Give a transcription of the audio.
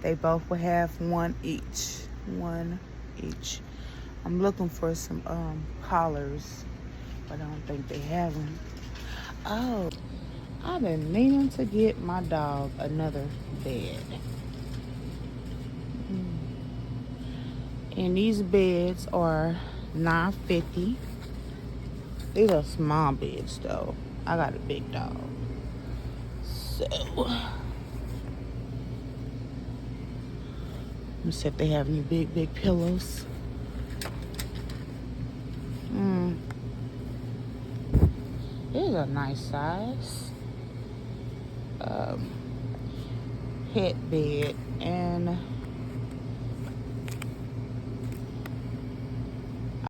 They both will have one each. One each. I'm looking for some collars, but I don't think they have them. Oh, I've been meaning to get my dog another bed. And these beds are $9.50. These are small beds though. I got a big dog. So let me see if they have any big pillows. This is a nice size head bed, and